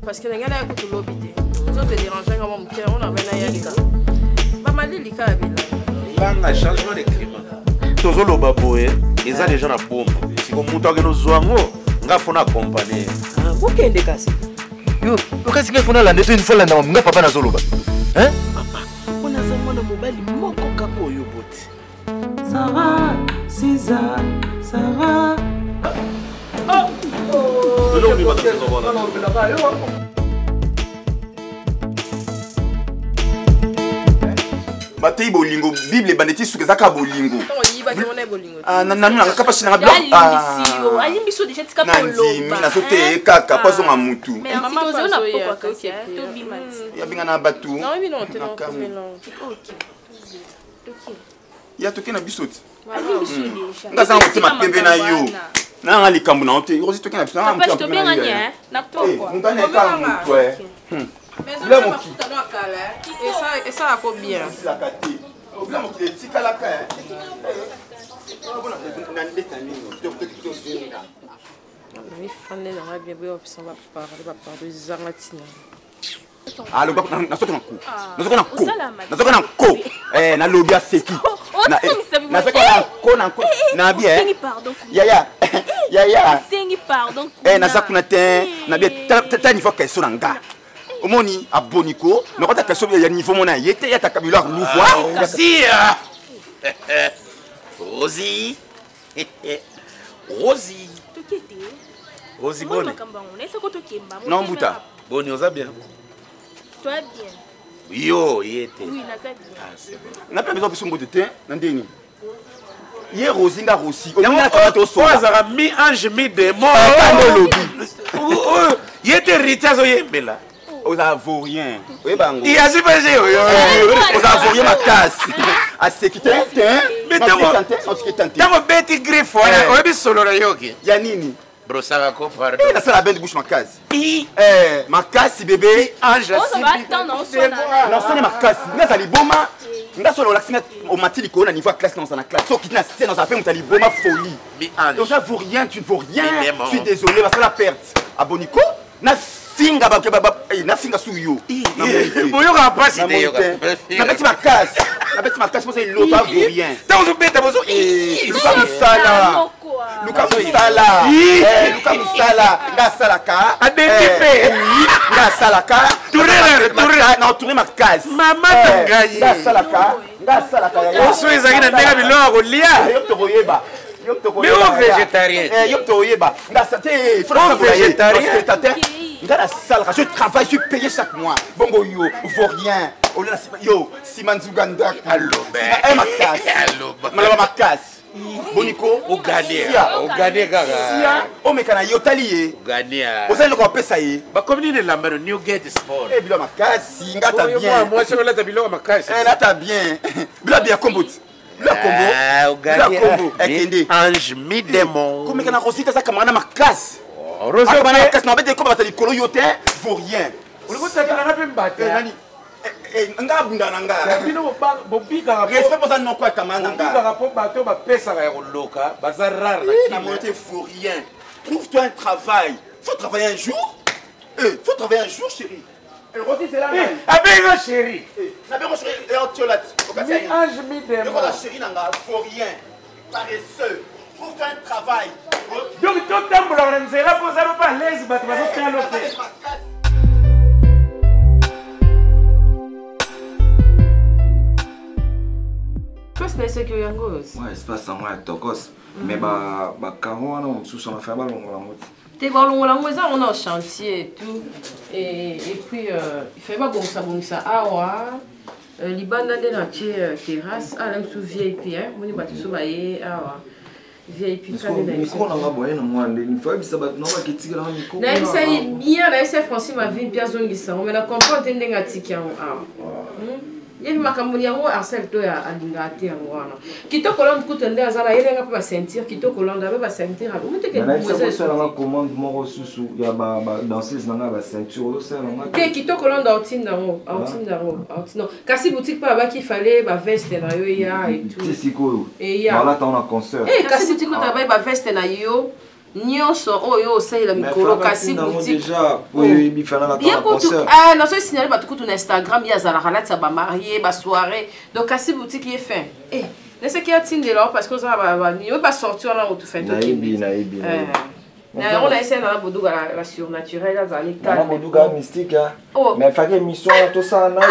Parce que les gars, ils écoutent l'obité. Ils ont te dérangé comme mon cœur, on a bien yalika. Maman lilika abela. Banga changement de climat. Tozolo baboé, ils ont déjà la bombe. Si on monte avec nos zoango, on va faire accompagner. Ah, pourquoi est-ce que yo, qu'est-ce qu'il faut là une fois là, on papa na zolo ba. Hein? Papa, on a vraiment le mobile moko kako yo boti. Ça va, César, ça va. Batei bolingo Bible bandeti suke zaka bolingo. Ah nanu kapa sina blanc. Ah, ali biso déjà tika pour loba. Na sote kaka paso nga mutu. Mais maman zo na poko kasi to bimati. Ya binga na batu. Non, oui non, t'es non. OK. Ya toke na bisoti. Ali biso déjà. Ngaza ngote mapembe na yo. Na nga likambu na ote. Rosi toke na bisoti. Papa to bien ngani hein? Na poko. Mutane ka mutu. Mais ça va tout à l'heure calé. Et ça a quoi bien. La kati. Obla mo ki tika la ka. Oui, fan dans la bien bien on va parler de Zangatina. Ah, le gars na soka na ko. Na soka na ko. Na soka na ko. Na lobia seki. Na soka na ko na ko. Na bien. Ya. Sengi pardon. Na zakuna te na bien ta niveau question na nga. Omoni aboniko, na kota question ya niveau mona yete ya ta vocabulaire nouveau. Merci. Rosie. Rosie. Rosie bonne. Non buta. Bonne oza bien. Toi bien. Yo, yete. Oui, na ça bien. Na pas besoin de son botte te, na ndeni. Ye Rosie nga Rosie. On a quand to so. Azara mi ange mi démon. Pas lobby. Yete ritazo yembela. Aux Avoriens. Oui, bango. Il y a super géo. Aux Avoriens ma casse. À ce qui t'est. Mais t'as mon bête griffe. On est solo là yoki. Yanini. Brossara ko pardon. La salle à bain de bouche ma casse. Ma casse bébé. Ange. On va attendre on sonne. Non, c'est ma casse. Nga sali boma. Nga solo la sina au matili ko na niveau classe dans sa classe. So qui na scène dans sa fait mutali boma folie. Mi ange. Donc ça vaut rien, tu ne vaux rien. Je suis désolé parce que la perte. Aboniko na singa ba na singa suyo boyo ka passe de yoga na beti makas pour c'est l'autre vaut rien tazo beta bozo Luka Musala nga salaka adetipe nga salaka tourner makas mama tangayi nga salaka oso ezaki na ndenge biloko kolia yo tokoyeba. Mais on végétarien. Je travaille, je suis payé chaque mois. Bongo yo, vaut rien. Yo, Simanzuganda. Allo, ma casse. Boniko, au Ghanais, gaga. Oh, mais quand yo talié. Ghanais. Vous allez le couper ça y est. Bah, comme il est là, mais New Gate Sport. Eh, bien, ma casse, t'as bien. Moi, je vais là, t'as bien, ma casse. Eh, là, t'as bien. Bien, combo. La combo. Ange mi démon. Comme quand on recite ça comme on a ma casse. Rose ma casse n'a pas été comme à l'école yote vaut rien. On le ça n'a pas battu. Nga bunda nga. Bino bobiga. Respect pour ça non quoi kamanga. Bobiga rapport bateau ba pesa ya loka, bazar rare la moitié vaut rien. Trouve-toi un travail. Faut travailler un jour. Faut travailler un jour chérie. Elle redit c'est là. Abega chérie. N'abega chérie et on tiolat. Mi ange mi démon. La chérie n'a vaut rien. Paresseux. Trouve-toi un travail. Donc tout temple on ne sera pas l'aise mais tu vas faire le fait. Ouais, espace en moi tokos. Mais bah caro on sous son affaire ballon la moto. T'es ballon la moto on a un chantier et tout et puis il fait pas bon ça awa libanda de la terrasse à même sous VIP hein on y va tout sobayer awa VIP ça de micro na boye na moi une fois bisa ba no ba kitika na micro. Na bisa bien na essa Francis ma vie bien zone gisa on me la comprendre ndenga tikia yebi makambuni yango Arcel to ya alingate yango wana kitoko londe kutende azala yelenga pa sentir kitoko londe ba sentir abo muteke mozela ça la commande moro susu ya ba danseuse nanga ba ceinture ça nanga te kitoko londe autindango non kasi boutique pa ba ki fallait ba veste na yo ya et tout tisiko et ya voilà ton concert kasi boutique ta ba veste na yo nyonso oyo osalela mikolo kasi boutique bien kutu na so signalé bato kutu na Instagram ya azalaka latisa bamarie basoirée donc kasi boutique ye fin neseki atindela parce que ozala basorti wana otufin nayebi on a essayé dans Boudouga la surnaturelle là zali calme. Dans Boudouga mystique mais fait émission tout ça na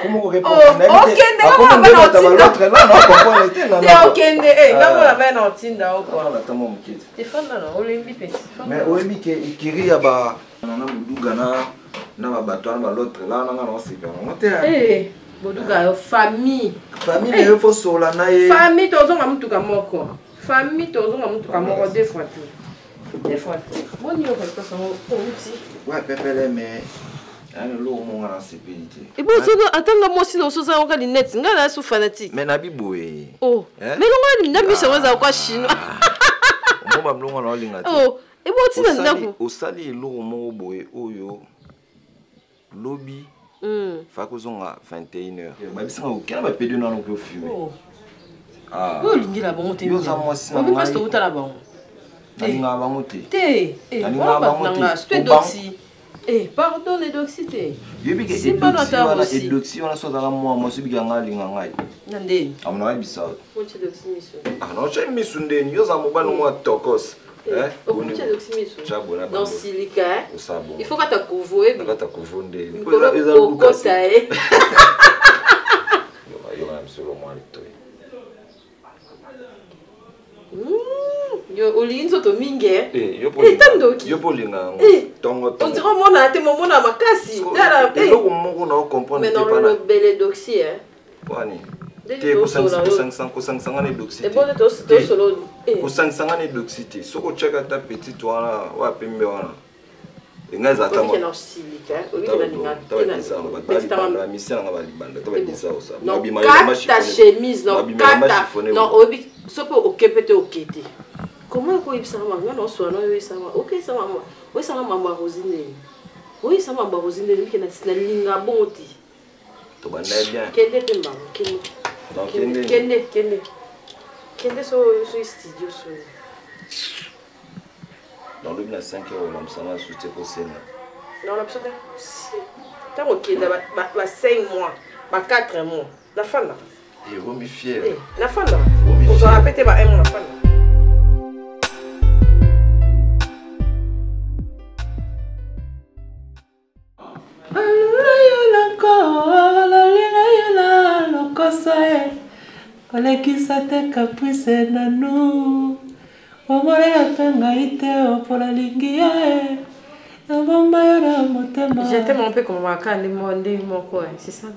comment répondre OK d'accord mais l'autre là non comprendre était non OK ngamo la main en tinda au quoi attends mon kit Stéphane non olembi pe mais olembi ke ikiri ya ba na Boudouga na ba bato na l'autre là na na c'est bien Boudouga famille il faut sola na famille tozonga mutuka moko famille tozonga mutuka moko deux fois tout. Des fois, bon niveau parce que ça va ouais pépé mais un lot mon en sécurité et bon attends moi si non ça on regarde net ngala sous fanatique mais nabi boé oh mais non na biso waza kwa chinois on va mlonga na linga oh et bon ti na ndako osali lo mo boé oyo lobby fa ko zonga 21h ba bisanga okela ba pédio na ko fumer ah yo lingila bon te yo za moi si na ba sto utala bon Nalinga bangote. Te. Voilà bangote. C'est doxy. Pardon les doxité. Yebi ke doxy wana so za moi mo so biganga linga ngai. Nande. Amna bisa. Ko ti doxy miso. Ah non, j'ai mis sunde ni yo za mo bano mo tokos. Ko ti doxy miso. Chabona. Dans silica. Il faut que ta couvre. Ka ta couvonde. Ko kota Yo am solo mo alito. Yo olinzo to minge yo polinga tongo on dirait mona te mona makasi dala eloko moko na comprendre mais non le bel doxy wani te ko 500 ne doxy et bon to solo ko 500 ne doxy te soko cheka ta petite wana wa pembe wana ngaza ta mo na silica olina ta misela nga balibanda ta badisa osa mabima ya machi ta chemise non kata non obi sopo okepete okete. Comment quoi il s'en va? Non, soit non, il s'en va. Ok, ça va. Oui, ça va, maman Rosine. Oui, ça va, maman Rosine. Lui qui n'a pas de ligne à bonti. Tu vas bien. Kende te maman. Kende so studio so. Dans le bien 5 €, on s'en va sous tes possèdes. Non, on a besoin de. Tant ok, bah 5 mois, bah 4 mois. La fin là. Et remis fier. La fin là. On doit répéter bah 1 mois la fin là. Olekisa te caprice nanu omoya penga ite opola lingia abomba yora motema j'étais un peu comme wakandi monde moko c'est ça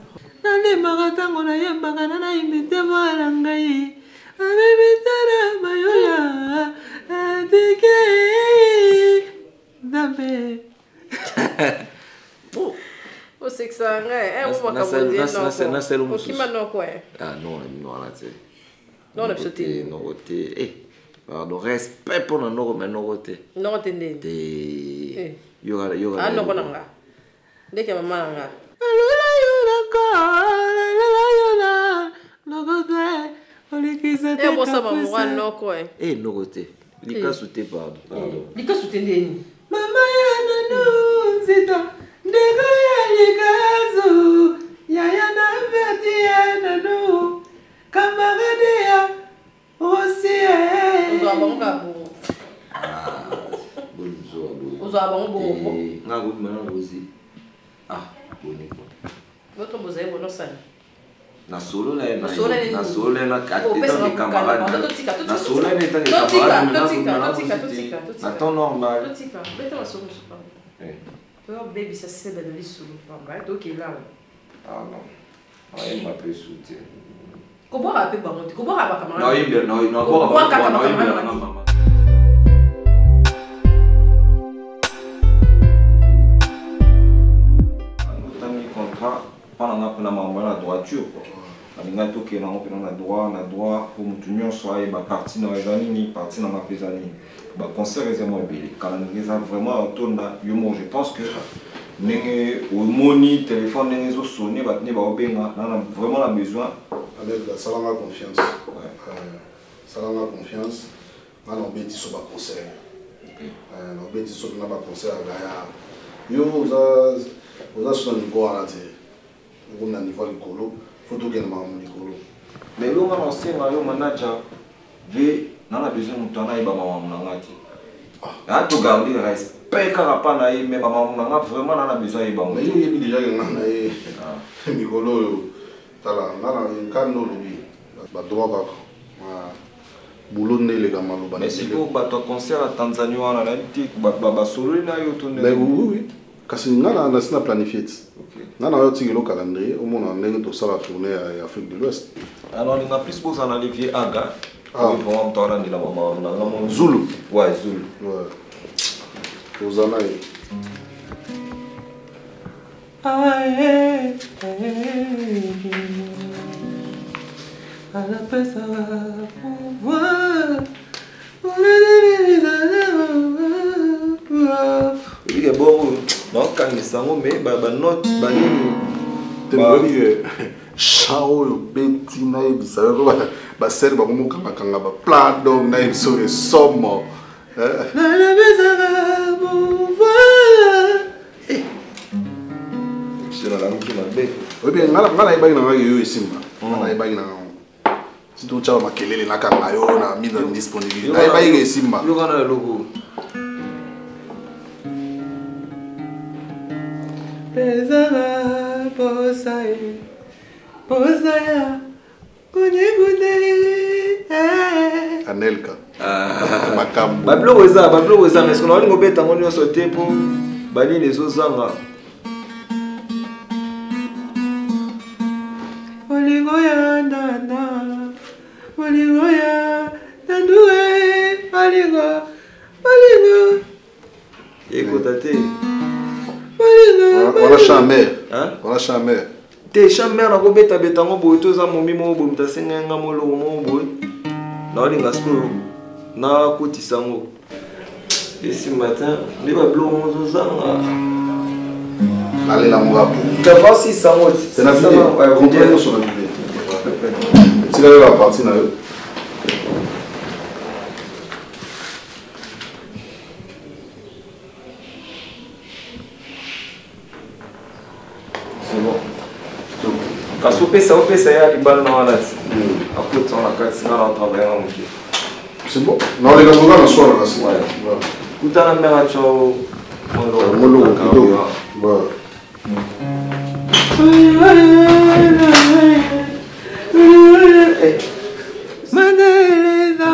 nande magatango na yembanga na imite mala ngai abibitara mayoya dike dambe o c'est que ça on va non qui maintenant quoi ah non là c'est non le sauté non côté pardon respect pour non mais non côté non tende yoga ah non konanga dès que maman nga alula yula ko alula no côté olikisa te bon ça va moi non quoi non côté lika sauté pardon lika sauté ndeni mama ya nanu zita ndego ya likazu yaya na verdi ya nanu camarade ya aussi Ozo abongo nga go mana rosi boni ko votre bozai bono sana na solo na kateta ni camarade na solo na tani totika na ton normal totika beta wa solo super toi baby ça c'est dans le solo pas donc il là ah non il m'a plus soutien kobora pe bango kobora ba camarade non kobora na mambo na droiture alinga toke na ngopena na droit pour mutunyo soit ba parti na ezani ni parti na mapezani ba concert ezemo ebele kala ngeza vraiment autonda yomo je pense que nenge au moni téléphone nenge zo sonner ba tne ba obenga na vraiment la besoin avec la salanga confiance salanga confiance na beti so ba concert na beti so na ba concert ga yo oza so ni ko ala te ko na niveau likolo photo ke na mamu likolo mais lo ngana senga yo manager ve nana besoin mutana iba mamu na ngati ah to garder respect kaka pa na ye mais mamu na ngati vraiment nana besoin iba mais yo yebi déjà que ngana ye mikolo yo tala ngana nkano lobi ba droit kaka boulot ndele kama lo mais si ko bato concert à Tanzanie wana na ti ba solo na yo to mais oui kasi ngana na sina planifié ngana yo tingelo calendrier au monde ndenge to sala tournée à Afrique de l'Ouest alors on a plus besoin d'un Olivier Aga oui vraiment t'aura ni la maman na Zulu ouais Zulu ouais ozana ye aye à la pesa pouvoir il est bon non quand il s'en met ba note ba nini te chao yo beti na ebisa ko ba ser ba mo kanga ba plan donc na ebiso e somo la pesa pouvoir c'est la langue qui m'a bé oui bien ngala iba na yo esimba ngala iba na si tu chao makelele na kanga yo na mise en disponibilité na iba esimba lo kana logo Pesara posai posaya kunyekude Anelka makambo bablo weza mais qu'on a lingo beta ngoni osote po bali les ozanga olingo ya nana olingo ya nandue olingo écoute voilà chamber hein voilà chamber te chamber na ko beta ngo boy to za momi mo bo mtasenga nga mo lo mo boy na olinga sko na kotisa ngo ici matin les bablo mo zanga allez la moi ta face sango c'est la vidéo contrôle sur la vidéo tu la partie na yo opesa ya libala na wana akota na kati na travailler na muke c'est bon non les gars on va soir là c'est ouais kutana mbera cho molo kidogo ouais Madeleza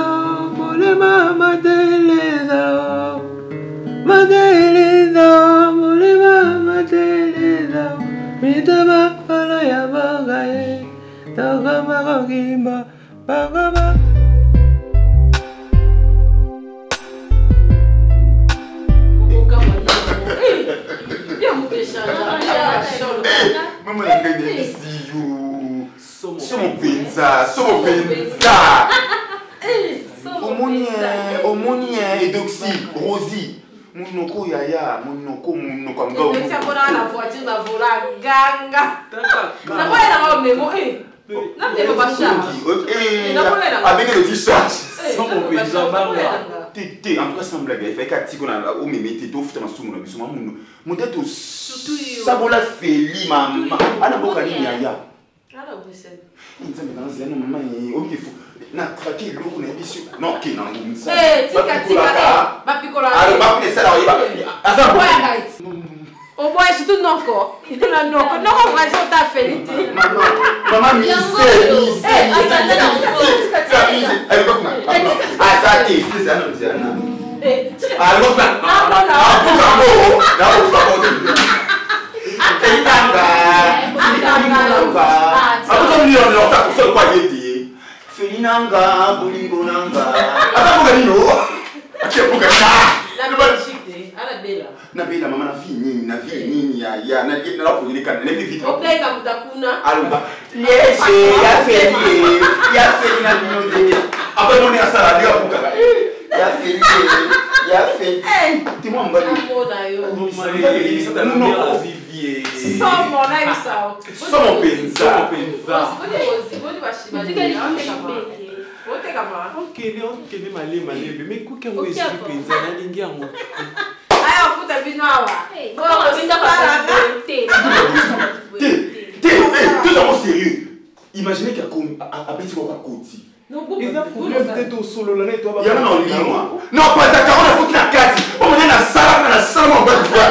molema madeleza madeleza molema madeleza mitaba ala ya bagaye tagama gimba bagaba Mama ngene siyo somo penza omonie edoxy rosi munoko yaya munoko ngao c'est pour la voiture na vola ganga na quoi la memo na memo bacha avec le t-shirt somo penza banga T'es en tout cas semble bien fait qu'à tigo na o memete do futa masumu na biso mamuno modeto sabola feli mama ana boka ni yaya ala obsède nzambe kana zeno mama ni o kifu na traquer le ko na biso non ki na ngumsa tika bapikola alors ba pine sala oyiba asa boya guys o boya surtout noko ina noko vraison ta félité maman mi na bela mama na fini ya na la kulika na vite opeka mutakuna alba yese ya feli na binonde aba moni asala dia buka ya feli ti mo mbali moda yo no vivier somo na isa somo penza boni bashiba tika limbe wote Ok, malé, mais quoi qu'on est super, ça n'a rien à voir. Tout ça sérieux. Imaginez qu'il y a un petit peu de côté. Ils ont peut-être au solo là, et toi, il y a un en ligne. Non, pas d'accord, on a beaucoup de carte. On est dans la salle, on va te voir.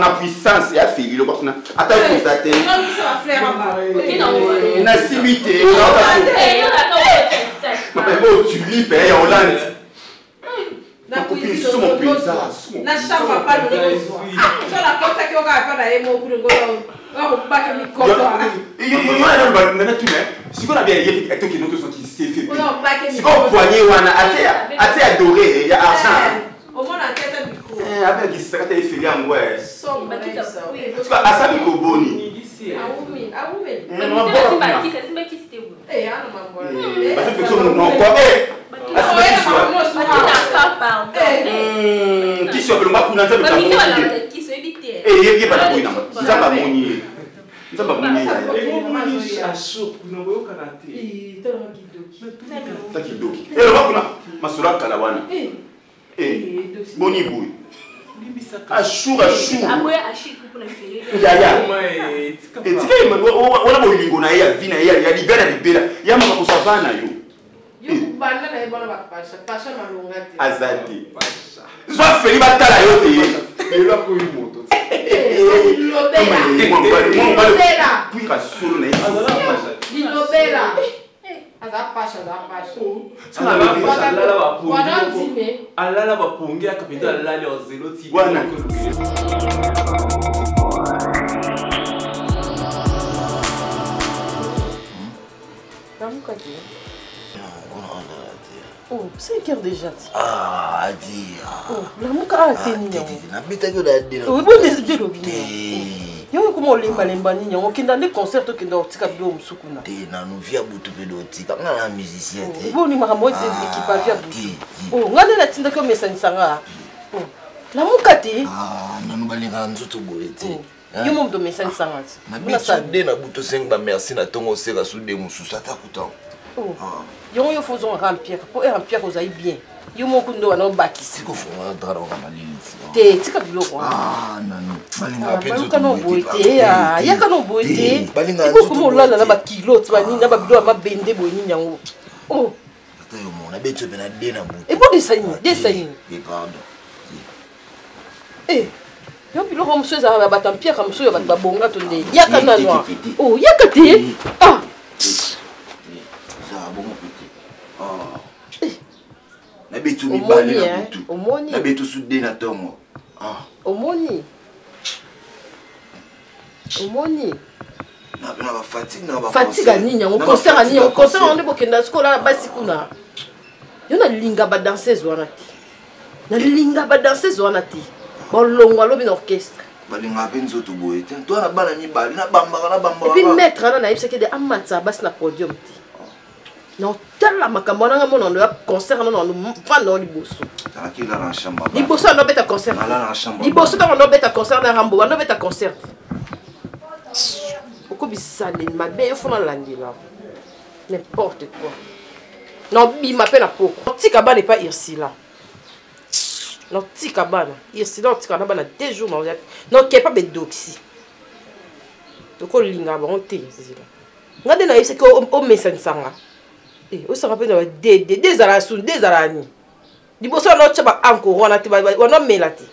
na puissance ya fili lo bakuna ata constater na simité no tulipe ya Hollande na copine sur mon paysage na chapa pas le sur la porte qui on va faire d'aller mon pour ngolo on va pas me comprendre il y a si on a bien il y a qui nous sont qui s'est fait si on poignet wana ate adoré il y a argent au moins la tête micro avec qui s'est fait en ouais so parce que asa miko boni parce que tout non quoi qui soit le map pour n'entendre pas qui se éviter il y a pas de point ça va monier ça va monier à chaud pour nous au karaté takidoki le map na masura kalawana boni boy à chou après à chic pour le faire ya et tika wala bolingo na ya vina ya libera ya mama kusavana yo banda na ebona bakapasha malunga te azati zo feli batala yo te lelo ko yi moto lobela puis ka solo na lobela azapasha alala bapongi akapenda alala o zelo ti wana oh, c'est quelle déjà? Ah, dis. Oh, la mouka a été née. La bête que la dit. Oh, bon des deux lobby. Yo comment limba ni on kinda les concerts que ndo tika bilo msukuna. Te na nous via butu bilo tika ngala musicien te. Bon ni makambo équipage via butu. Oh, ngale la tinda ko message sanga. Oh. La mouka te. Ah, na nous balinga nzoto boye te. Yo mom do message sanga. Na bitu de na butu senga merci na tongo sera sous de mususu ata kutan. Oh. Yo faisons remplir pour remplir aux aïe bien. Yo mon kundo wana bakisi ko fona dara wa malini. Te tika bilo kwa. Ah nanu. Balinga penzo to boite ya kana boite. Balinga nzo. Ko mo na ba kilo tsani na ba bilo ma bende boyini nyango. Oh. Ata yo mona beto bena de na butu. E bo desaini. E pardon. Eh. Yo bilo ko mso za ba tampia ka mso yo ba bonga to nde. Ya kana noa. Oh, ya kate. Ah. Na betu mi bali na butu. Na betu sude na tongo. Ah. Omoni. Na bena ba fatigue na ba. Fatigue nini on concert nini on concert on ndebo kenda skola basi kuna. Yo na linga ba danseuse wana ti. Na linga ba danseuse wana ti. Bolongo lobi na orchestre. Balinga penzo to boye te. Toi na bana mi bali na bamba. Et puis maître na yebse ke de amatsa basi na podium ti. Non, tellement makambo na ngamo na concert na no fan no liboso. Ta ki la na chamba. Liboso no beta concert. Na la na chamba. Liboso no beta concert na Rambo, no beta concert. Oko bisale ma be fona landila. N'importe quoi. Non, il m'appelle à poko. Tika ba n'est pas ici là. Non, tika ba na. Ici là tika na ba na 2 jours non. Non, qui est pas bedoxi. Oko linga ba on te ici là. Ngade na yese ko o message sanga. On se rappelle des arasun, des arani. Du bosso no chaba encore on a melati.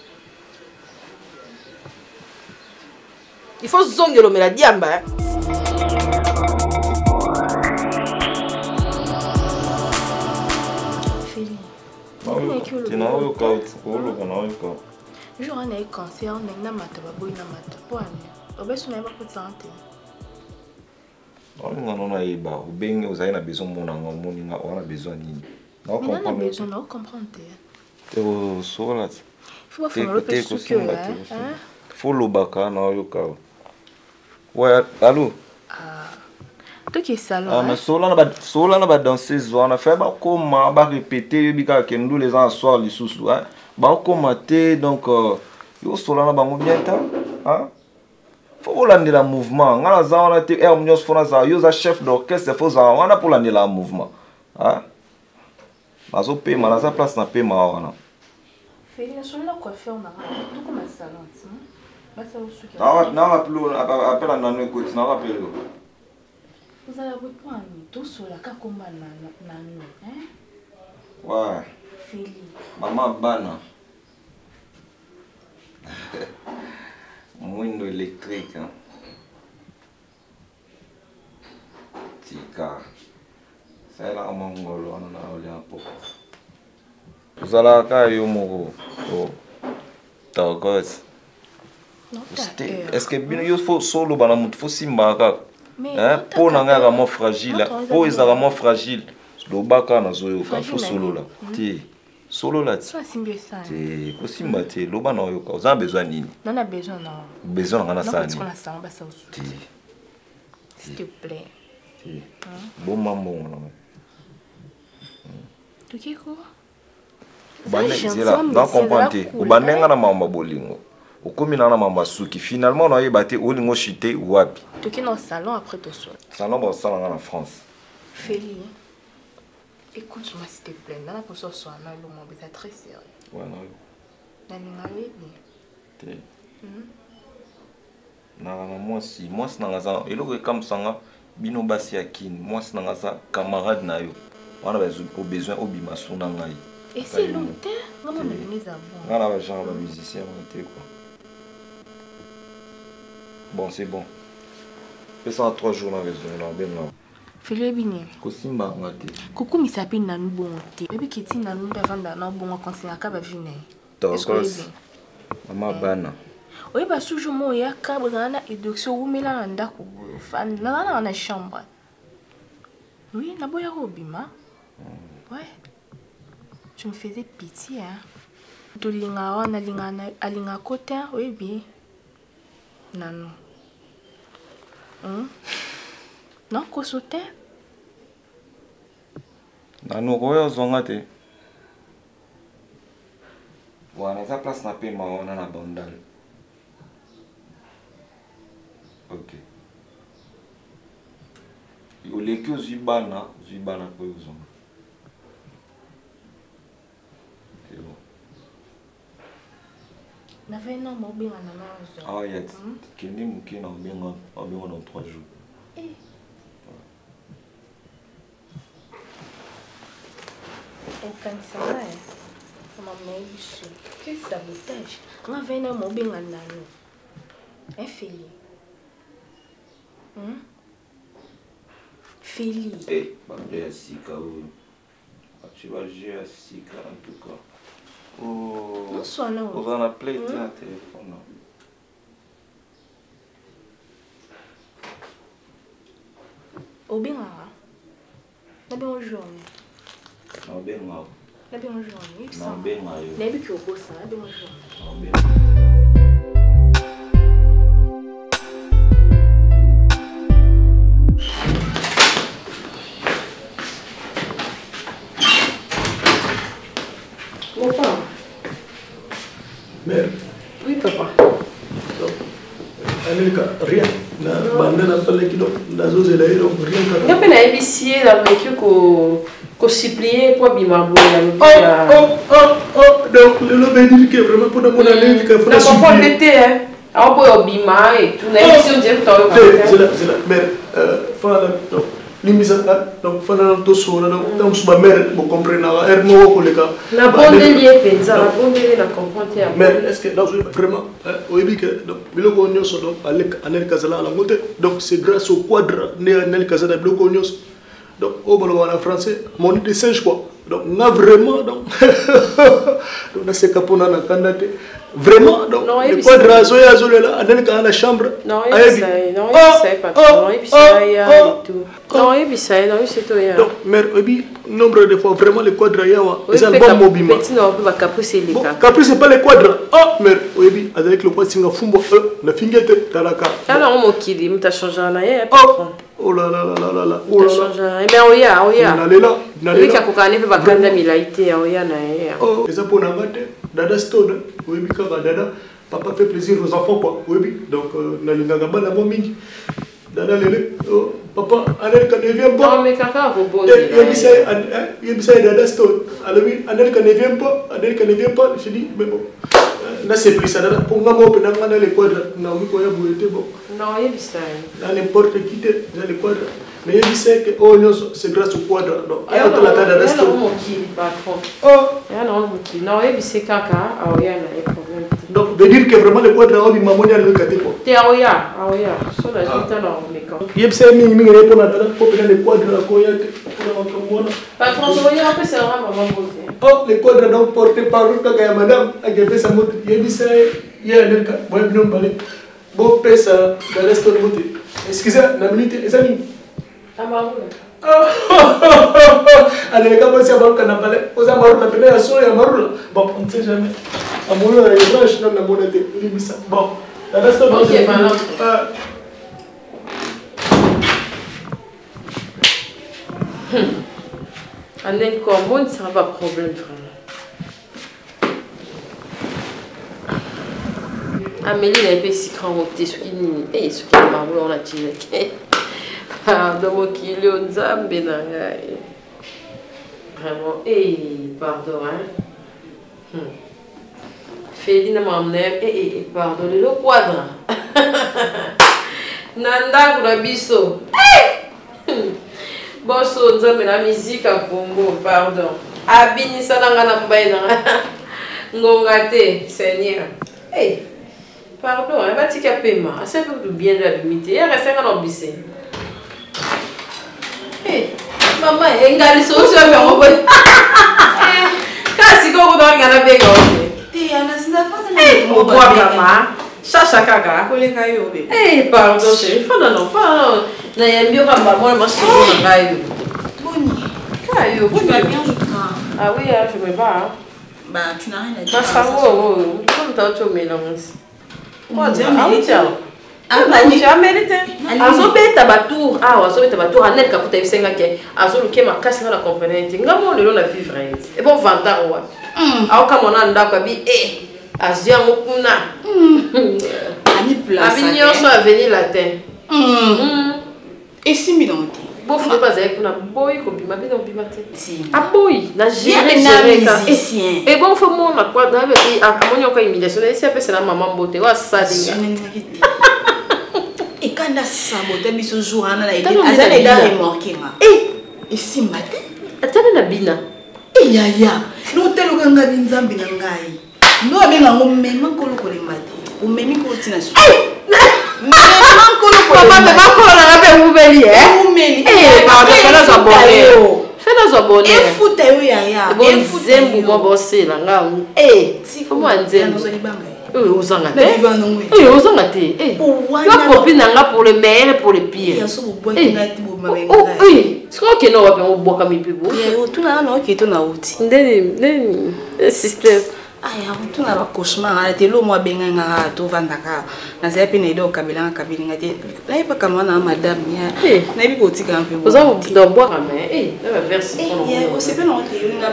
Il faut zonger le meladi amba. Je on a cancer na mata ba boy na mata. Pone. Obeso na ba ko santé. On a besoin de besoin on a besoin nini. On a besoin de comprendre. Te so là. Faut faire le peu sucre. Faut le baka na yo ka. Ouais, allô. Toi qui es salon. Ah, mais sola na ba danseuse on a fait ba comment ba répéter bika kendo les gens soir les sous hein. Ba commenter donc yo sola na bango bien temps hein. Faut volonder le mouvement. Ngana za on a te mnyos fona za yo za chef d'orchestre faut za on a pour lander le mouvement. Hein? Bazo pe mala za place na pe ma wana. Félix, je suis là quoi faire na. Tout comme salon, hein. Ba ça au sucre. Na appelle na no écoute, na appelle. Vous allez vous prendre tout sur la combat na nous, hein? Ouais. Félix. Maman bana. Moindo électrique, hein. Tika. C'est là mon golo, on a olé un peu. Vous allez à Yomoro. Oh. Targos. Est-ce que bien il faut solo banamut faut simba. Hein? Pour n'anga vraiment fragile. Pour ils vraiment fragile. Le baka na zoyo ka faut solo là. Ti. Solo là. Ça simbi ça. Ti. Ko simba ti. Le bana yo ka. Vous avez besoin nini? Non a besoin non. Besoin ngana ça ni. Ti. S'il te plaît. Ti. Bon maman non. Tu qui quoi? Donc comprendre. Au banenga na mamba bolingo. Au communal na mamba suki. Finalement on a yebate olingo chité wapi. Tu qui dans le salon après ton soir. Salon bon salon en France. Félix. Écoute-moi s'il te plaît. Là pour ce soir là le moment c'est très sérieux. Ouais non. Na ninga Té. Na moi si na za eloko comme sanga bino basi yakine. Moi si na za camarade na yo. On a besoin obima suna ngai. Et c'est longtemps, comment on les a bon. On a genre de musicien quoi. Bon, c'est bon. Fais ça en 3 jours dans raison là, ben là. Fais-le bien. Kosimba ngate. Coucou mi s'appelle nanou bon té. Bébé qui ti nanou ba vanda na bon conseiller ka ba vine. Tokos. Mama bana. Oui ba sujo mo ya ka bana éducation ou mela na ndako fan na chambre. Oui, na boya robima. Ouais. Je me faisais pitié, hein. Tu linga on a linga côté, oui bien. Non. Non, quoi sauter? Non, quoi zongate. Voilà, ça place na pe ma on a na bandal. Ok. Yo leki zibana ko uzonga. Na fait non mo binga na nazo. Ah yes. Kendi mukina binga dans 3 jours. Eh. Et quand ça va, maman m'a dit quel sabotage. Na fait non mo binga na no. Félix. Félix. Eh, bah Jessica. Tu vas gérer Sika en tout cas. Oh, vous en appelez un téléphone. Au bien, la bonne journée. Non, bien, la bonne journée. Non, bien, la bonne journée. Mère. Oui, papa. Anelka, rien. Na bande na fallait qu'il na zose là il rien ka. Na pena ébicier la mec ko supplier pour bima donc le veut dire que vraiment pour mon aller que faut la comprendre l'été hein. On peut bima et tout na émission directeur. C'est là mère fala donc limisa donc fana to so donc suba mère vous comprenez na mo ko le ka. La bonne lié penza la bonne la comprendre. Mais est-ce que dans vraiment oui que donc biloko nyoso donc avec Anel Kazala la montée donc c'est grâce au quadre né Anel Kazala biloko nyoso donc au bolo en français mon de singe quoi donc na vraiment donc donc na c'est capona na kandate vraiment donc le quadre azo là Anel Kazala la chambre non c'est pas non et puis ça y a et tout non et puis ça non c'est tout ya donc mère obi nombre de fois vraiment le quadre yawa les albums mobima petit non va caprice les cas caprice c'est pas le quadre mère obi avec le quadre singa fumbo na fingete talaka alors on mokili muta changer na ya Oh là là là là là. Oh là là. Mais oya. Nalela. Oui, quand on a fait bakanda milaité, oya na ya. Oh, et ça pour n'importe. Dada stone. Oui, bika dada. Papa fait plaisir aux enfants quoi. Oui, donc nalinga gaba na momingi. Dada lele. Oh, papa, Anel ne vient pas. Non mais kaka bobo. Il me dada stone. Alors oui, Anel ne vient pas. Anel ne vient pas. Je dis mais bon. Là c'est plus ça. Pour moi, on peut dans les quadres. Non, oui, quoi, vous êtes bon. Non, il y a ça. Dans n'importe qui dans les quadres. Mais il sait que oh c'est grâce au quadre. Donc, il y a la dada stone. Oh, il y a non, il y a c'est kaka. Ah, il y a un problème. Donc, veut dire que vraiment le quadre a eu maman à le cater quoi. T'es aoya. Sur la suite alors mais quand. Il y a ça mi répond à dada pour le quadre à quoi il y a Par contre, il y a un peu ça maman beauté. Oh, les quadres donc portés par madame a fait sa moto. Il y a ça il y a le cas. Moi bien balé. Bon pèse dans l'est de beauté. Excusez, la minute est ça ni. Allez, quand vous avez un balai, vous avez un appelé à soi et à Marula. Bon, on ne sait jamais. À Marula, il y a un chien dans la monnaie. Bon, la reste de beauté. On est comme ça va pas problème vraiment. Amélie n'a pas si grand côté ce qui est ce qui est marrant on a tiré. Pardon mon kilo nzambe na ngai. Vraiment pardon hein. Féline m'a emmené pardon le quadre. Nanda pour la biso. Bosso nzambe na musique à Congo pardon. Abinisa na ngana mbaina. Ngongate Seigneur. Pardon, elle va dire qu'elle paie mal. C'est un peu bien de la limiter. Elle reste à l'ambissé. Maman, elle a une solution à faire. Quand si on doit regarder bien, on voit maman. Chacha kaka. Pardon, chérie. Faut non, faut. Non, il y a mieux que maman, moi je suis dans la caillou. Caillou, tu vas bien, je crois. Ah oui, je me bats. Bah, tu n'as rien à dire. Bah, ça va, comme t'as tout mélangé. Tu as mérité. Azobé tabatour. Ah, azobé tabatour. Anel kaputa isenga ke. Azoluke makasi na la comprenante. Ngamo lelo na vivre. Et bon vanta wa. Au kamona ndako bi azia mokuna. Ani place. Abinyo so avenir latin. Et si milonte. Bon faut pas avec na boy ko bima bino bima te. Ah boy, na gérer musicien. Et bon faut moi na quoi dans avec amonyo ko humiliation. Et si après c'est la maman beauté wa sadinga. Et quand on a saboté ce jour, on a été remorqué. Et si matin, attendez la bina. Et yaya, nous te l'avons gagné nzambe na ngai. Nous avons même encore le matin. Ou même continue. Mais papa me va encore la faire ouvrir pardon, fais-nous abonner. Fais-nous abonner. Et foute yaya. Et foute zembu mo bosser la nga. Comment nzembu? Osanga te. Osanga te. Tu copine nanga pour le meilleur et pour le pire. C'est quoi que nous avons boire comme pipo? Tu n'as pas qui est ton outil. Ndeni système. Aya tu na cauchemar ala te lo mo benga nga to vandaka na se pe ne do kabila kabila ngate la ipa kama na madame ya na bi ko tika mpe bo za do boire mais na verse kono o se pe no te yo nga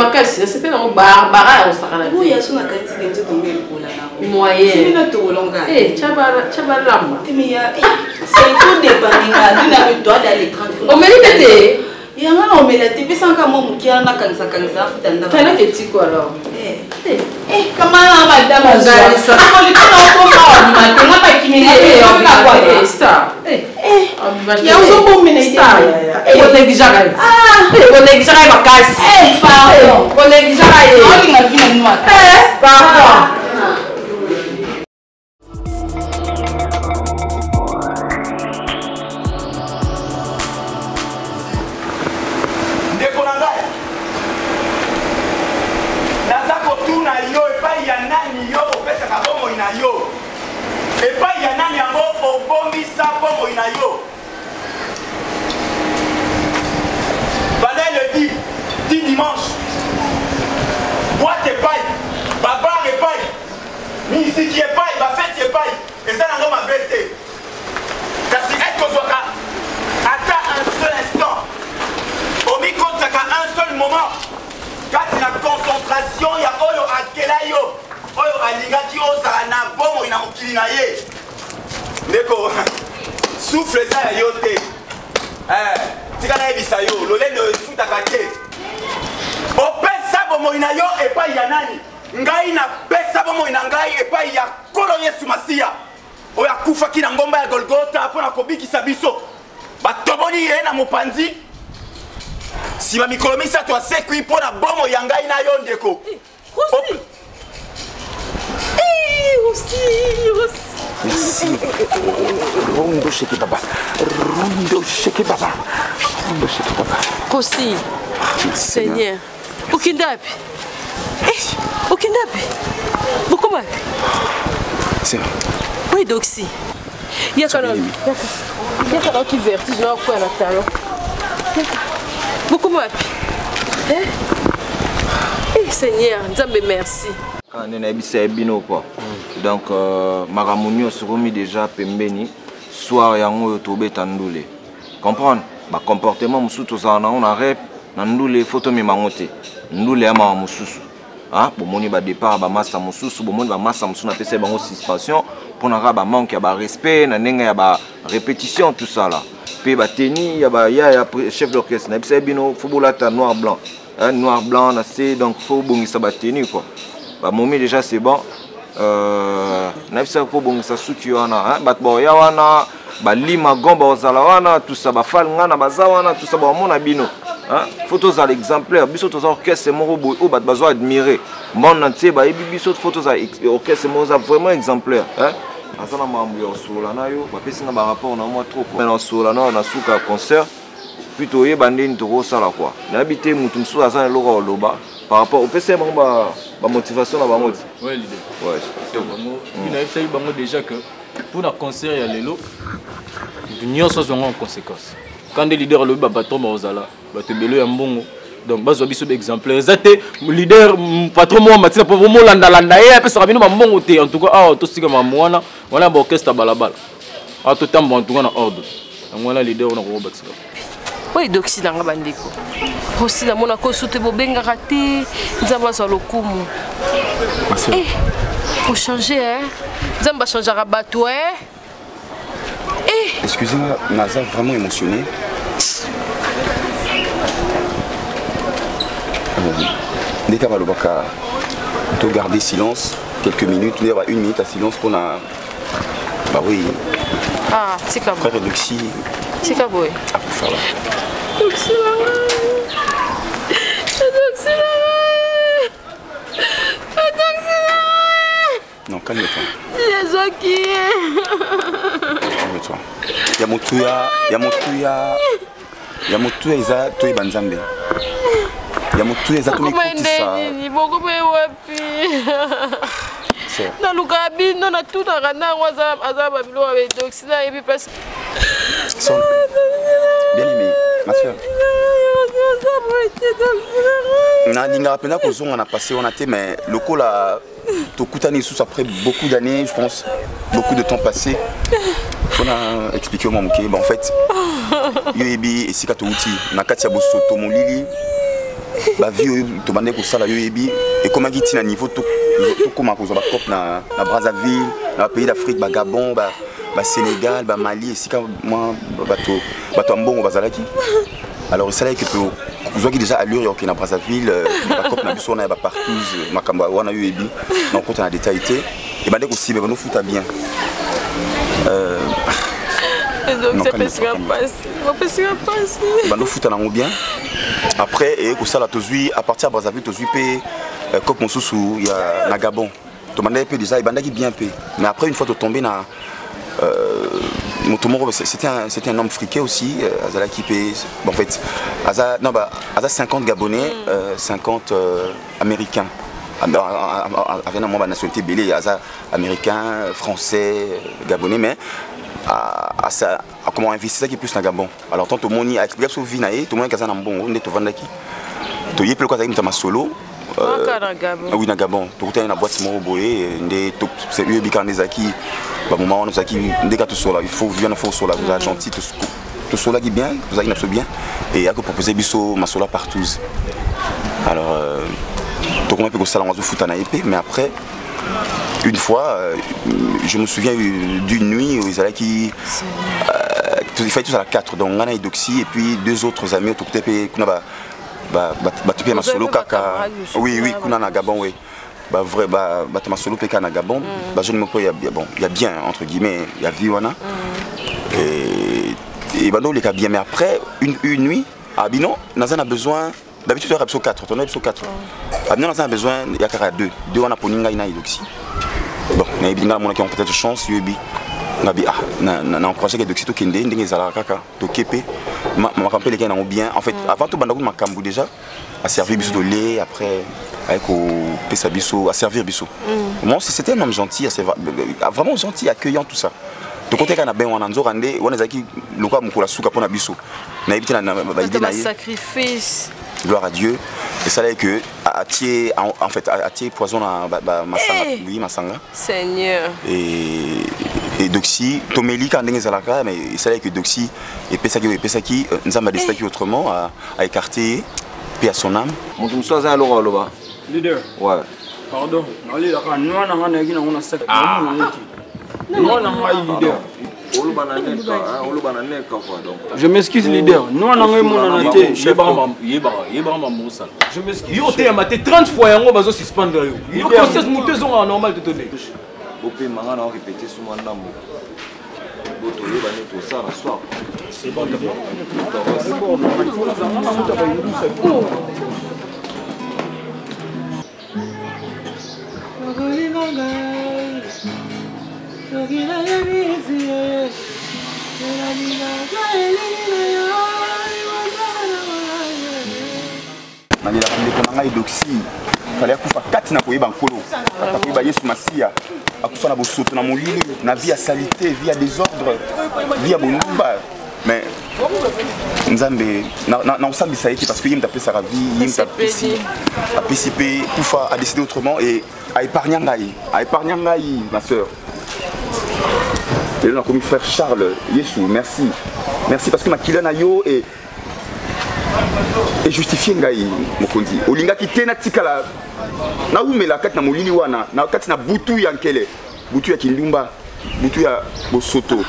makasi se pe no bara o sakana bo ya so na kati ke to tombe ko la na moyen se na to longa chaba lamba te mi ya c'est tout dépendant na le doigt d'aller 30 o mérite il y a un homme qui est plus en train de faire un cancer. Quel est le petit quoi alors? Comment madame a dit ça? On lui donne un peu de temps, pas qui m'est dit. Star. Il y a un bon ministère. On est déjà là. On est déjà là ma casse. Pardon. On est déjà là. On est déjà là. Pardon. Et pas il y en a qui ont bombé ça comme il y a yo. Valais le 10 dimanche. Boîte et paille, babar et paille. Ici qui est paille, ma fête c'est paille. Et ça n'a pas ma bête. Est-ce que vous na mokili na ye ndeko souffle eza ya yo te tika nayebisa yo lolendo efutaka te opesa bomoi na yo epai ya nani ngai napesa bomoi na ngai epai ya nkolo yesu masiya oyo akufaki na ngomba ya golgota mpo na kobikisa biso batoboli ye na mopanzi nsima mikolo misato asekwi mpo na bomoi ya ngai na yo ndeko Merci. Rondo shake papa. Rondo shake papa. Rondo shake papa. Kosi. Seigneur. Ukindapi? Ukindapi? Bukuma. C'est vrai. Oui, Doxy. Il y a quand même qui vertige là quoi là talon. Bukuma. Seigneur, Nzambe merci. Donc, Maramounio se remis déjà pembeni, soir yango tobe tandoule. Comprendre? Bah comportement musuto za on arrête nandoule photo mi mangote. Ndoule ya ma mususu. Ah, bomoni ba départ ba massa mususu, bomoni ba massa mususu na pesa bango suspension pour na ba manque ya ba respect na nenga ya ba répétition tout ça là. Puis ba tenue ya ba ya chef d'orchestre na pesa bino football ta noir blanc. Noir blanc na c'est donc faut bongisa ba tenue quoi. Bah momi déjà c'est bon. Nabisa ko bongisa suki wana bat boya wana balima gomba ozala wana tout ça ba fal ngana baza wana tout ça ba mona bino photos à l'exemplaire biso to orchestre moko boy o bat bazo admirer mon entier ba biso photos à orchestre moko vraiment exemplaire azana mambo yo solo na yo ba pesi na ba rapport na moi trop mais na solo na suka concert plutôt ye bandini to sala quoi na habité mutu mso azana loko loba par rapport au PC ma motivation là bango. Ouais l'idée. Ouais. Il a essayé bango déjà que pour la concert ya lelo nous sommes en conséquence. Quand des leaders le bateau mazala, bateau belo ya mbongo. Donc bazo biso exemplaire. Zate leader patron moi matina pour vraiment landa et après ça va venir mbongo te en tout cas to sika mamwana wana ba orchestre balabala. To tambo en tout cas na ordre. Donc wana leader on a ko baxika. Oui, Doxy nanga bandeko. Aussi na mona ko soute bobenga raté, nzamba so lokumu. Faut changer nzamba changer rabato Excusez-moi, Naza vraiment émotionné. Dès qu'à Malobaka, on doit garder silence quelques minutes, il y aura 1 minute à silence pour la. Bah oui. Ah, c'est comme frère Doxy. C'est comme oui. Ah, pour faire là. Non, calme-toi. Calme-toi. Yamotuya eza toi banzambe. Yamotuya eza toi ekutisa. Na lukabi no na tout na rana waza babilo avec Doxina et puis parce bien aimé, ma soeur. Nalinga pena kozonga on a passé on a été mais le coup là tokutani sous après beaucoup d'années, je pense beaucoup de temps passé. On a expliqué au moment que en fait yoyebi et sika to outi na kati ya bosoto molili ba vie to bande ko sala yoyebi et comment giti na niveau to comment ko zo ba cop na Brazzaville, na pays d'Afrique, ba Gabon, ba Sénégal, ba Mali et sika moi bato mbongo bazalaki. Alors c'est là que vous avez déjà allure OK na Brazzaville, ba cop na biso na ba partout makamba wana yoyebi na compte na détaillé et bande ko sibe no futa bien. Donc c'est parce que passe. Bando foot en bien. Après et que ça la tozui à partir de Brazzaville tozui pe cop monsusu il y a na Gabon. To mandai pe déjà et bandaki bien pe. Mais après une fois de tomber na c'était un homme friqué aussi azala qui paye en fait aza 50 Gabonais 50 Américains. Avec un membre de nationalité belé aza américain, français, gabonais mais à comment investir ça qui plus na Gabon. Alors tant que moni a expliqué sur vie naé, tout le monde kaza na mbongo ndé to vandaki. To yé plus quoi ça qui ma solo. Oui na Gabon. To kuta na boîte mo boyé ndé to c'est lui bikanezaki. Ba moment on zaki ndé ka to sola, il faut vivre na faut sola, vous êtes gentil to sola qui bien, vous avez na bien et a que proposer biso ma sola partout. Alors donc on peut que ça on va foot na épée mais après une fois, je me souviens d'une nuit où ils allaient qui... il fallait tous à la 4, donc on a Doxy et puis 2 autres amis autour de ma solo kaka. Oui, oui, on a Gabon, oui. Vrai, ma solo peka na Gabon, je ne me crois, il y a bien, entre guillemets, il y a Viwana. Et donc, il y a bien, mais après, une nuit, à Abino, on a besoin, d'habitude, il y a épisode 4, on a épisode 4. Abino, on a besoin, il y a 2. 2, on a pour Ninga et Doxy. Bon, on a peut-être chance, on a encouragé que Doxy Tokende, Tokepe, je rappelle qu'ils ont bien. En fait, avant tout, on a déjà à servir biso de lait, après, avec au à servir biso. Moi, c'était un homme gentil, vraiment gentil, accueillant, tout ça. De côté, quand on a bien, on a dit, on a dit, le roi m'a souka pour biso. On a évité un sacrifice. Gloire à Dieu. Et ça là que en fait Atier poison à Masanga. Seigneur. Et Doxy, Toméli quand on est à la carte, mais ça là que Doxy et Pesaki, nous avons décidé autrement à écarter paix à son âme. Mon tout ça à l'ora. Leader. Ouais. Pardon. Allez là quand nous on a sac. Nous on a leader. Je m'excuse leader. Nous on a mon até. Je m'excuse. Yo te amaté 30 fois yango bazo suspendre yo. Yo process mutezo en normal te donner. Bopé manga na répéter sur mon nambo. Boto yo bané to ça la soir. C'est bon d'abord. C'est bon. Il faut la zanga il fallait couper 4 na koyeba nkolo koyeba Yesu Masia akufa na bosoto na molili na vie à salité, vie à désordre, vie à bonumba, mais nzambe na osambisa yeki parce que yim tapé sa vie, yim tapé a participer kufa a décidé autrement et a épargné ngai ma sœur. Et là on a commis frère Charles Yesu, merci parce que ma kilana yo et justifier ngai mokonzi olinga kitena tikala na umela kati na molili wana na kati na butu ya nkele butu ya kindumba butu ya bosoto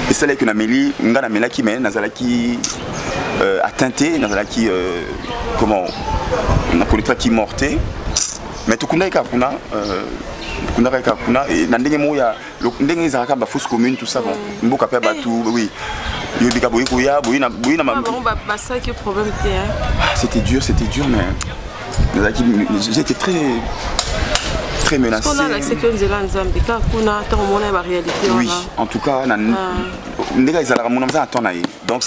et c'est là que na meli ngana melaki mais nazalaki atteinte nazalaki comment na kolitra ki morté mais tukunda ikakuna et na ndenge moya ndenge ezalaka ba fausse commune tout ça bon mboka pe batu oui. C'était dur, mais j'étais très menacé. Oui, en tout cas, donc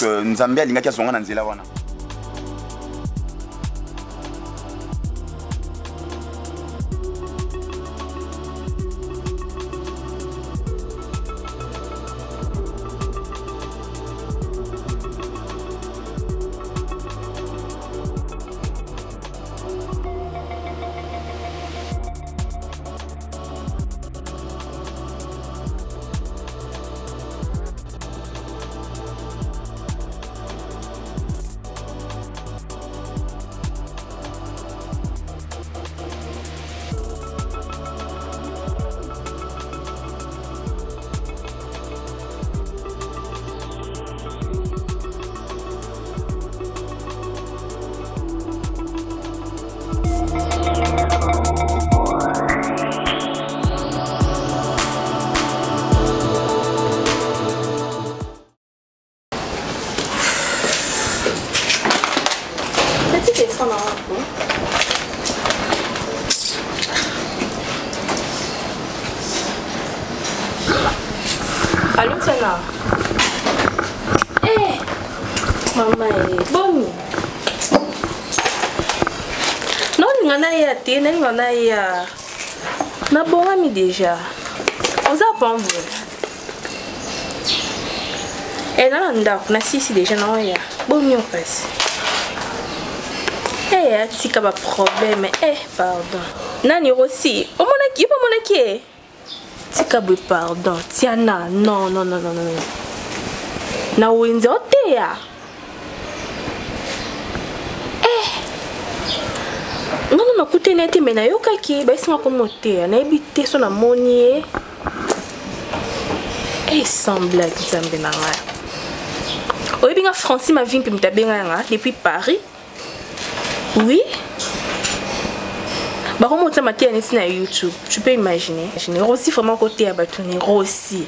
Allô, Sana. Eh, maman est bonne. Non, il y en a eu à terre, il y en a eu à... Na bon ami déjà. On a pas envie. Et là, on a si déjà non ya. Bon, on passe. Eh, c'est comme un problème. Eh, pardon. Nani aussi. Oh mon équipe, Tikabe pardon, Tiana, non. Na wenze oteya. Non, non, écoutez, n'était mais na yoka qui ba singa ko moté, na ebité so na monier. Et semble que ça me na nga. O ebinga Francis ma vie pimta benga nga depuis Paris. Oui. Bah comment ça maté na sur YouTube, tu peux imaginer. Je Rossi vraiment côté à batuni Rossi.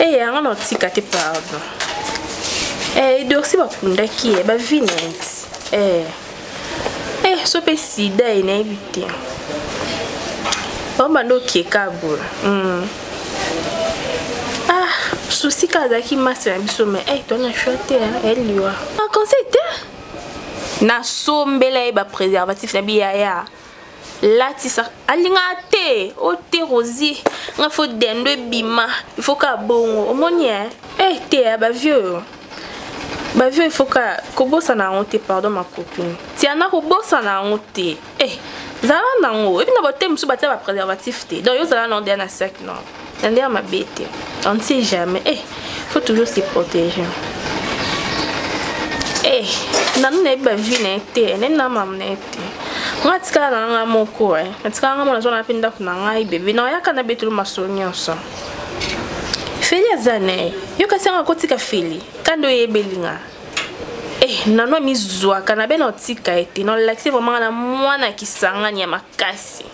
Eh yanga na tikate pardon. Eh dorsi ba kunda ki ba vinent. So pe sida ina ebité. Bamba ndo kiekabo. Ah, souci kaza ki masa biso mais toi na choté elle lui. Ah conseil na sombela e ba préservatif na biya ya. Lati sa alinga te o te Rosie nga fo dendo bima il faut ka bongo omonie te ba vieux. Bah vieux il faut que bossa na honte pardon ma copine. Tiana ko bossa na honte. Zala nango et puis na botte musu batia ba préservatif te. Donc yo zala non na sac non. Ndé ma bête. On ne sait jamais. Faut toujours se protéger. Nanu na ba vie na te, na mam na te. Ngatika na nga moko ngatika nga mona zona pinda kuna ngai bébé na yaka na betu masonyo so. Feli azane yo kasanga kotika feli kando yebelinga nano mizwa kana bena otika ete no laxé vraiment na mwana kisangani ya makasi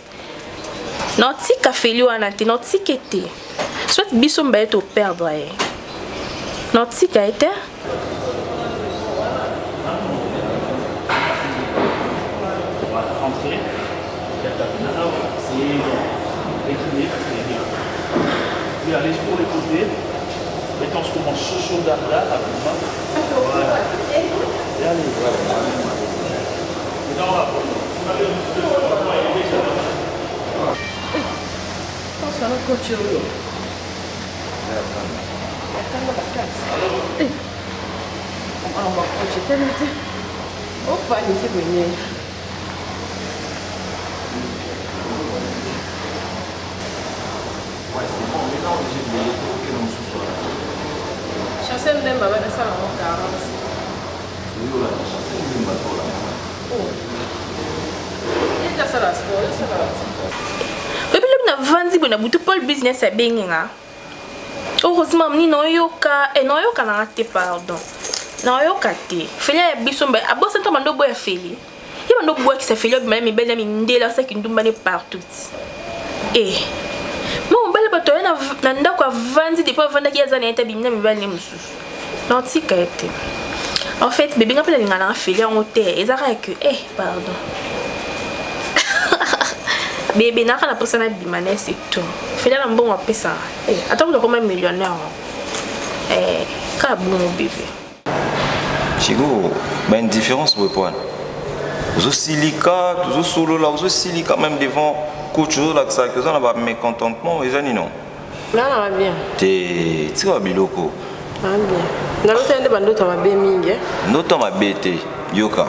no tika feli wana te no tikete soit biso mbaye to perdre no tika ete Allez pour les côtés. Mettons ce commence ce soldat là, à voilà. Et allez, voilà. Pense à la couture. On va coucher. Oh, pas ni Chassel même va de ça en 40. Oh. Il y a ça là, ça va. Et puis là, vandi bona butu Paul business a benga. Heureusement ni no yoka e no yoka na te pardon. Na yoka te. Feli ya bisomba abosa to mando boya feli. Il mando boya ki sa feli ba mi belle mi ndela sa ki ndumba ne partout. Mon belle bato na ndako avandi depuis vanda ki azana eta bimina mibali ne mususu. Nantika ete. En fait, bébé ngapela ngana feli en hôtel, ezara que pardon. Bébé na kana posa na bimane c'est tout. Feli na mbongo pesa. Attends ko comme millionnaire. Ka bon bébé. Chigo, ben une différence pour point. Aux silica, toujours solo là, aux silica même devant coach là que ça on a mécontentement et jani non. Là on va bien. Tu vas biloko. Ah bien. Dans l'autre ende bando to va bien mingi. Noto ma bête yoka.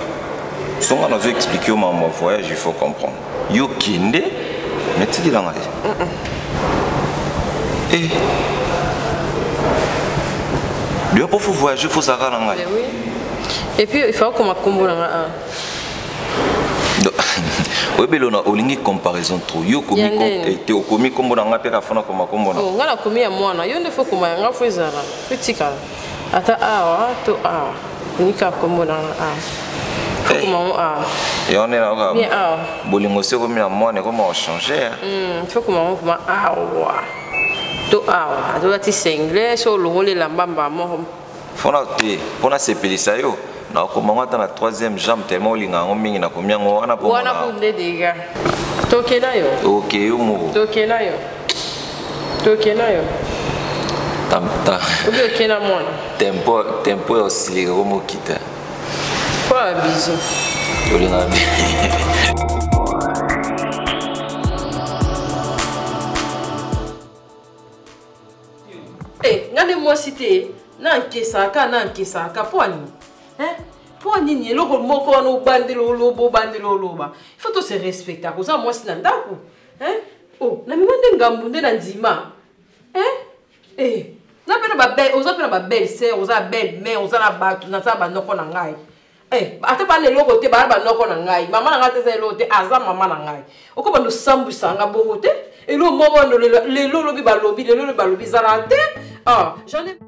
Son on a expliqué au moment voyage, il faut comprendre. Yokinde mais tu dis là ngai. Lui pour voyager faut ça là ngai. Oui. Et puis il faut qu'on combo là. Oui, mais on a une comparaison trop. Yo komi te okomi kombo na nga pe ka fona koma kombo na. Oh, nga na komi ya mwana. Yo ne faut koma nga fo ezala. Petit ata awa to a. Nika kombo na a. Comment a. Et on est là. Bien a. Bolingo se komi na mwana comment changer. Faut comment on a wa. To a. To ati single so longole la mbamba mo. Fona te pona sepelisa yo. Na komanga na troisième jambe tellement linga ngomingi na komiango wana po. Wana kunde diga. Toke na yo. Toke yo mo. Toke na yo. Toke na yo. Tamta. Obi ke na mwana. Tempo osili ko kita. Kwa bizo. Yolinga bi. Ngande moi cité na nkesaka pwani. Pour nini loko moko no bandelo lobo ba. Il faut to se respecter ko ça moi si ndako. Oh, na mimande ngambunde na nzima. Na pena ba belle, oza pena ba belle sœur, oza belle mère, oza na ba na za ba noko na ngai. ate ba lelo côté ba noko na ngai mama na ngate zelo te aza mama na ngai oko ba no sambusa nga bongo te elo mobo lelo lobi ba lobi zara te j'en ai